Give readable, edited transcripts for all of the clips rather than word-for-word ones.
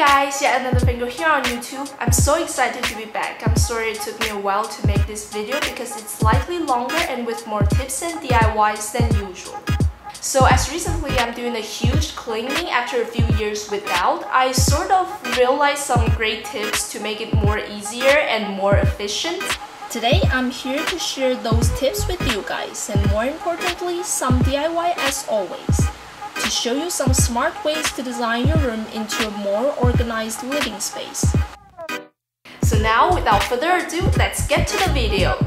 guys, yet another video here on YouTube. I'm so excited to be back. I'm sorry it took me a while to make this video because it's slightly longer and with more tips and DIYs than usual. So as recently I'm doing a huge cleaning after a few years without, I sort of realized some great tips to make it more easier and more efficient. Today I'm here to share those tips with you guys, and more importantly, some DIY as always, to show you some smart ways to design your room into a more organized living space. So now, without further ado, let's get to the video.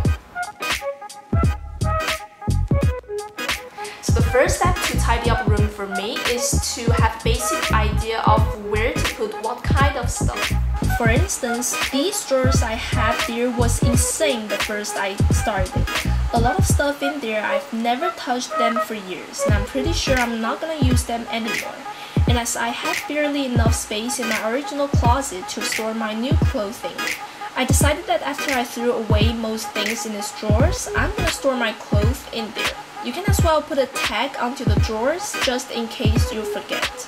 So the first step to tidy up a room for me is to have basic idea of where to put what kind of stuff. For instance, these drawers I have there was insane the first I started. A lot of stuff in there, I've never touched them for years, and I'm pretty sure I'm not gonna use them anymore. And as I had barely enough space in my original closet to store my new clothing, I decided that after I threw away most things in these drawers, I'm gonna store my clothes in there. You can as well put a tag onto the drawers just in case you forget.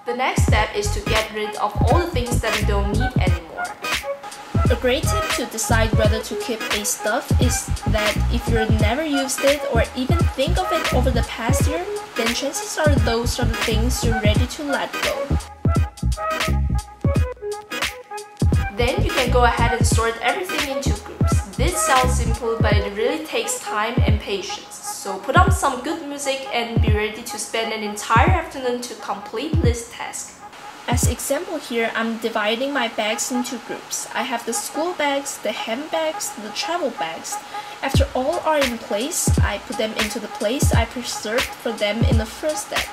The next step is to get rid of all the things that you don't need anymore. A great tip to decide whether to keep a stuff is that if you've never used it or even think of it over the past year, then chances are those are the things you're ready to let go. Then you can go ahead and sort everything into groups. This sounds simple, but it really takes time and patience. So put on some good music and be ready to spend an entire afternoon to complete this task. As example here, I'm dividing my bags into groups. I have the school bags, the handbags, the travel bags. After all are in place, I put them into the place I preserved for them in the first step.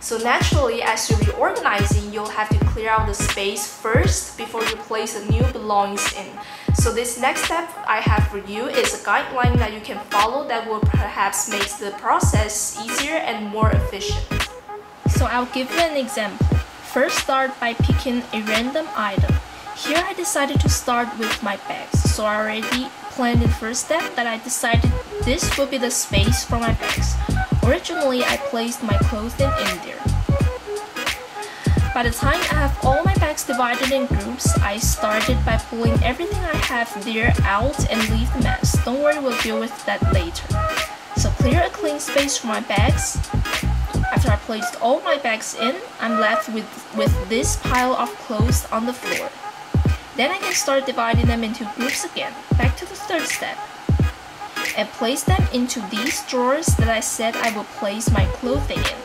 So naturally, as you're reorganizing, you'll have to clear out the space first before you place the new belongings in. So this next step I have for you is a guideline that you can follow that will perhaps make the process easier and more efficient. So I'll give you an example. First, start by picking a random item. Here I decided to start with my bags. So I already planned in the first step that I decided this would be the space for my bags. Originally, I placed my clothing in there. By the time I have all my bags divided in groups, I started by pulling everything I have there out and leave the mess. Don't worry, we'll deal with that later. So clear a clean space for my bags. After I placed all my bags in, I'm left with this pile of clothes on the floor. Then I can start dividing them into groups again, back to the third step, and place them into these drawers that I said I would place my clothing in.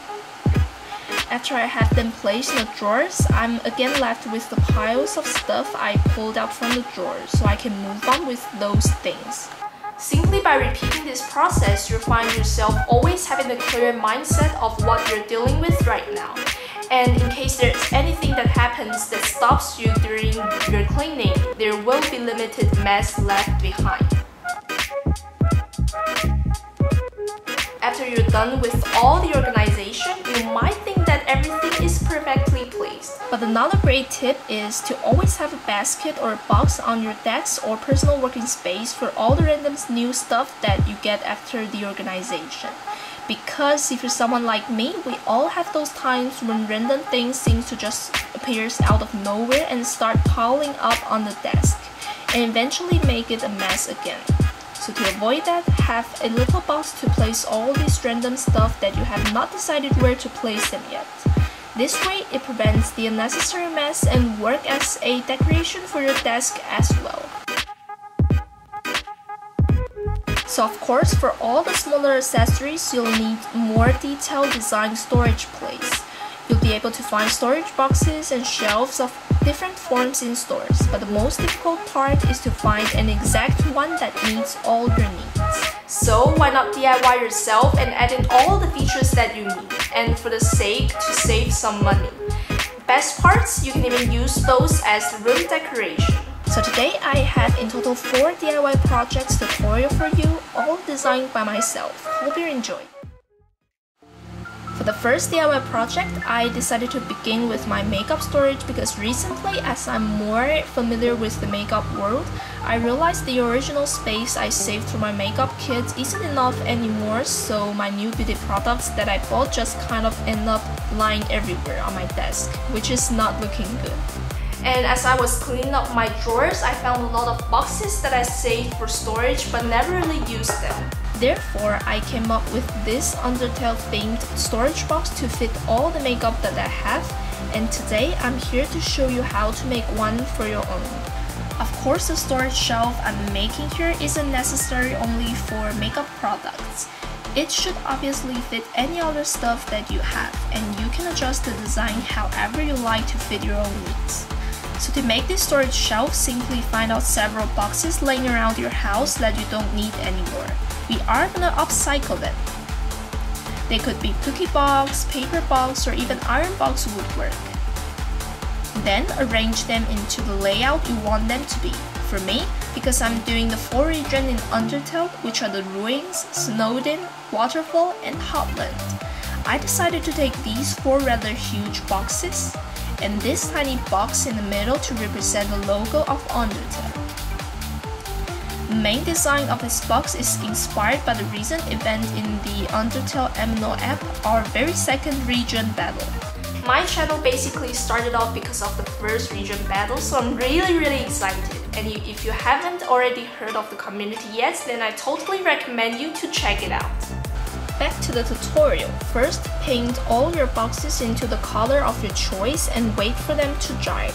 After I have them placed in the drawers, I'm again left with the piles of stuff I pulled out from the drawers, so I can move on with those things. Simply by repeating this process, you'll find yourself always having a clear mindset of what you're dealing with right now. And in case there's anything that happens that stops you during your cleaning, there will be limited mess left behind. After you're done with all the organization, you might think that everything is perfectly placed. But another great tip is to always have a basket or a box on your desk or personal working space for all the random new stuff that you get after the organization. Because if you're someone like me, we all have those times when random things seem to just appear out of nowhere and start piling up on the desk, and eventually make it a mess again. So to avoid that, have a little box to place all this random stuff that you have not decided where to place them yet. This way, it prevents the unnecessary mess and work as a decoration for your desk as well. So of course, for all the smaller accessories, you'll need more detailed design storage place. You'll be able to find storage boxes and shelves of different forms in stores, but the most difficult part is to find an exact one that meets all your needs. So why not DIY yourself and add in all the features that you need, and for the sake to save some money. Best parts, you can even use those as room decoration. So today I have in total 4 DIY projects tutorial for you, all designed by myself. Hope you enjoy. For the first DIY project, I decided to begin with my makeup storage because recently, as I'm more familiar with the makeup world, I realized the original space I saved for my makeup kit isn't enough anymore, so my new beauty products that I bought just kind of end up lying everywhere on my desk, which is not looking good. And as I was cleaning up my drawers, I found a lot of boxes that I saved for storage but never really used them. Therefore, I came up with this Undertale themed storage box to fit all the makeup that I have, and today I'm here to show you how to make one for your own. Of course, the storage shelf I'm making here isn't necessary only for makeup products. It should obviously fit any other stuff that you have, and you can adjust the design however you like to fit your own needs. So to make this storage shelf, simply find out several boxes laying around your house that you don't need anymore. We are gonna upcycle them. They could be cookie box, paper box, or even iron box would work. Then arrange them into the layout you want them to be. For me, because I'm doing the 4 regions in Undertale, which are the Ruins, Snowden, Waterfall, and Hotland, I decided to take these 4 rather huge boxes and this tiny box in the middle to represent the logo of Undertale. The main design of this box is inspired by the recent event in the Undertale MMO app, our very second region battle. My channel basically started off because of the first region battle, so I'm really excited. And if you haven't already heard of the community yet, then I totally recommend you to check it out. Back to the tutorial. First, paint all your boxes into the color of your choice and wait for them to dry.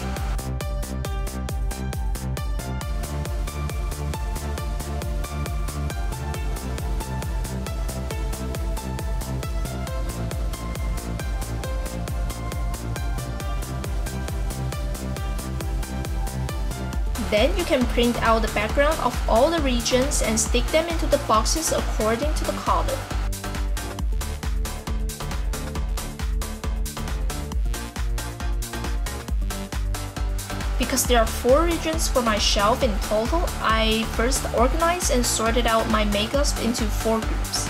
Then you can print out the background of all the regions and stick them into the boxes according to the color. Because there are 4 regions for my shelf in total, I first organized and sorted out my makeups into 4 groups.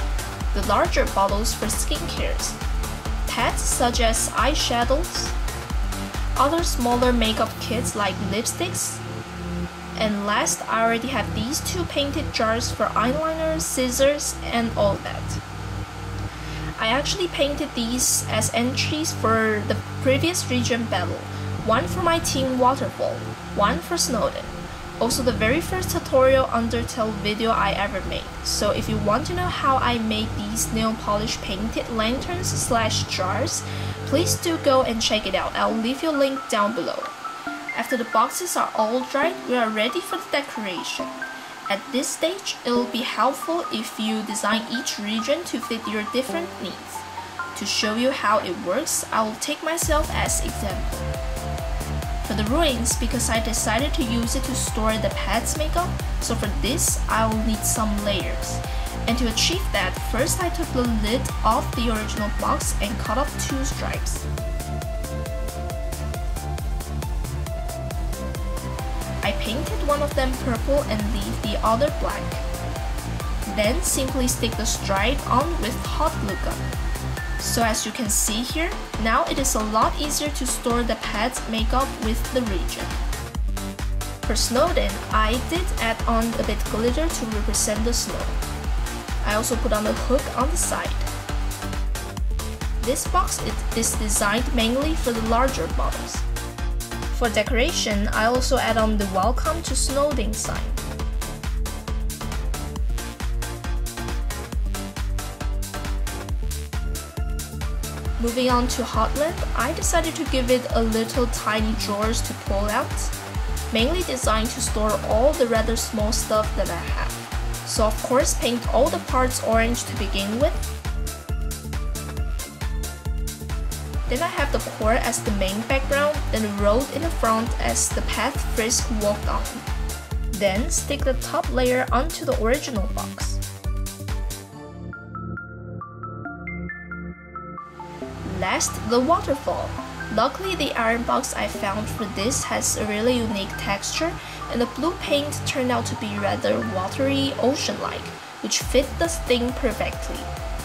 The larger bottles for skincares, pads such as eyeshadows, other smaller makeup kits like lipsticks, and last, I already have these 2 painted jars for eyeliners, scissors, and all that. I actually painted these as entries for the previous region battle, one for my team Waterfall, one for Snowden. Also the very first tutorial Undertale video I ever made. So if you want to know how I made these nail polish painted lanterns / jars, please do go and check it out. I'll leave you a link down below. After the boxes are all dried, we are ready for the decoration. At this stage, it will be helpful if you design each region to fit your different needs. To show you how it works, I will take myself as example. For the ruins, because I decided to use it to store the pet's makeup, so for this, I will need some layers. And to achieve that, first I took the lid off the original box and cut off 2 stripes. I painted one of them purple and leave the other black. Then simply stick the stripe on with hot glue gun. So as you can see here, now it is a lot easier to store the pet's makeup with the region. For Snowden, I did add on a bit glitter to represent the snow. I also put on a hook on the side. This box is designed mainly for the larger bottles. For decoration, I also add on the Welcome to Snowden sign. Moving on to Hotland, I decided to give it a little tiny drawers to pull out, mainly designed to store all the rather small stuff that I have. So of course, paint all the parts orange to begin with. Then I have the core as the main background, then the road in the front as the path Frisk walked on. Then stick the top layer onto the original box. Last, the waterfall. Luckily, the iron box I found for this has a really unique texture, and the blue paint turned out to be rather watery, ocean-like, which fit the thing perfectly.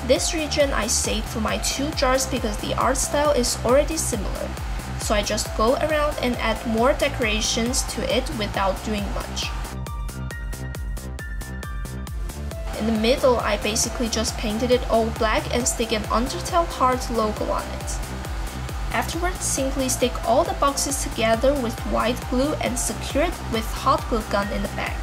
This region I saved for my 2 jars because the art style is already similar. So I just go around and add more decorations to it without doing much. In the middle, I basically just painted it all black and stick an Undertale heart logo on it. Afterwards, simply stick all the boxes together with white glue and secure it with hot glue gun in the back.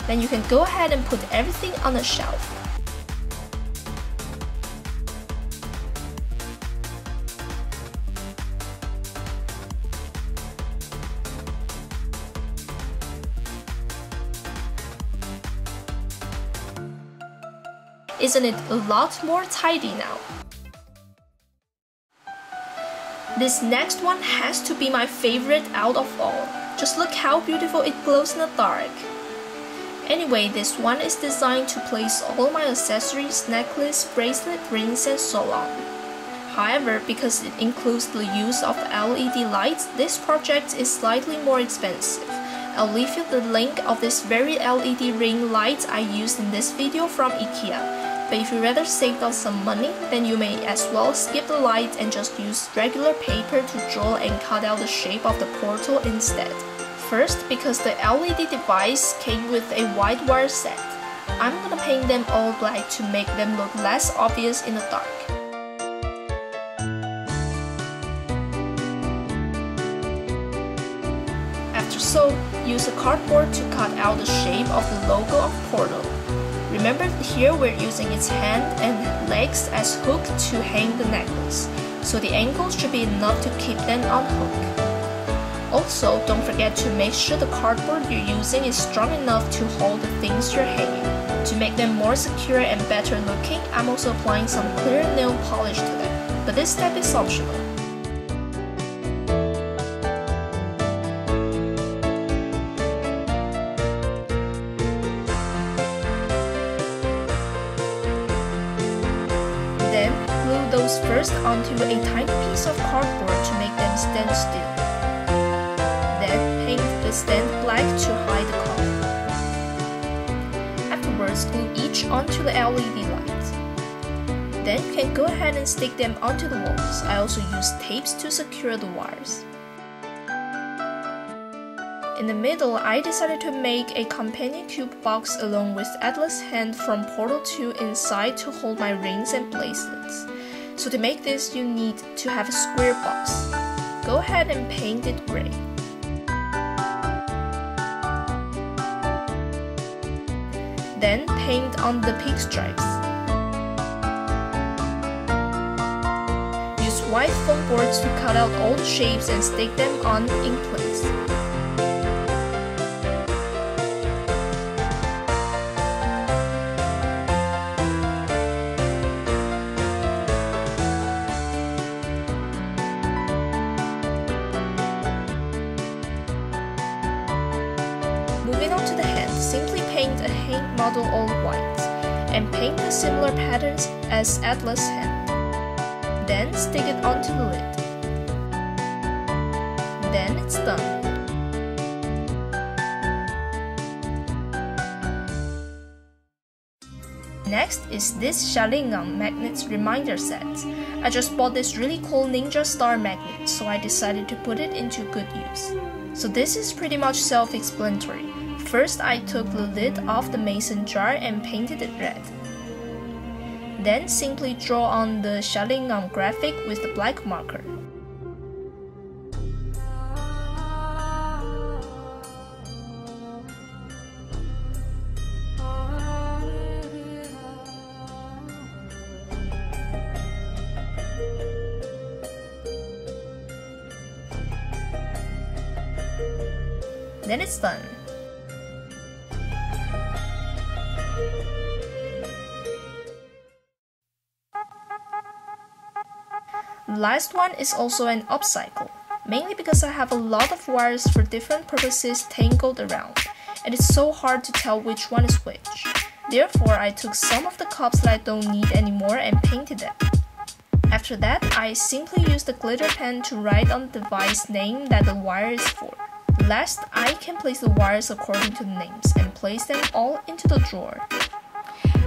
Then you can go ahead and put everything on a shelf. Isn't it a lot more tidy now? This next one has to be my favorite out of all. Just look how beautiful it glows in the dark. Anyway, this one is designed to place all my accessories, necklace, bracelet, rings, and so on. However, because it includes the use of LED lights, this project is slightly more expensive. I'll leave you the link of this very LED ring light I used in this video from IKEA. But if you rather save out some money, then you may as well skip the light and just use regular paper to draw and cut out the shape of the portal instead. First, because the LED device came with a white wire set, I'm gonna paint them all black to make them look less obvious in the dark. After so, use a cardboard to cut out the shape of the logo of Portal. Remember here we're using its hand and legs as hook to hang the necklace, so the angles should be enough to keep them on hook. Also, don't forget to make sure the cardboard you're using is strong enough to hold the things you're hanging. To make them more secure and better looking, I'm also applying some clear nail polish to them, but this step is optional. Glue those first onto a tiny piece of cardboard to make them stand still. Then paint the stand black to hide the color. Afterwards, glue each onto the LED light. Then you can go ahead and stick them onto the walls. I also use tapes to secure the wires. In the middle, I decided to make a companion cube box along with Atlas hand from Portal 2 inside to hold my rings and bracelets. So to make this, you need to have a square box. Go ahead and paint it gray. Then paint on the pink stripes. Use white foam boards to cut out all the shapes and stick them on in place. Moving on to the hand, simply paint a hand model all white, and paint the similar patterns as Atlas hand. Then stick it onto the lid. Then it's done. Next is this SharaX magnets reminder set. I just bought this really cool ninja star magnet, so I decided to put it into good use. So this is pretty much self-explanatory. First, I took the lid off the mason jar and painted it red. Then simply draw on the SharaX graphic with the black marker. Then it's done. The last one is also an upcycle, mainly because I have a lot of wires for different purposes tangled around, and it's so hard to tell which one is which. Therefore, I took some of the cups that I don't need anymore and painted them. After After that, I simply use the glitter pen to write on the device name that the wire is for. Last, I can place the wires according to the names and place them all into the drawer.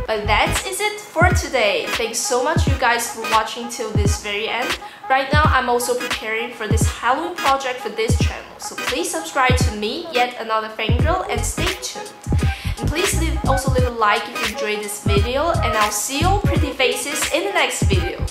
But that is it for today. Thanks so much you guys for watching till this very end. Right now, I'm also preparing for this Halloween project for this channel. So please subscribe to me, yet another fangirl, and stay tuned. And please also leave a like if you enjoyed this video, and I'll see you pretty faces in the next video.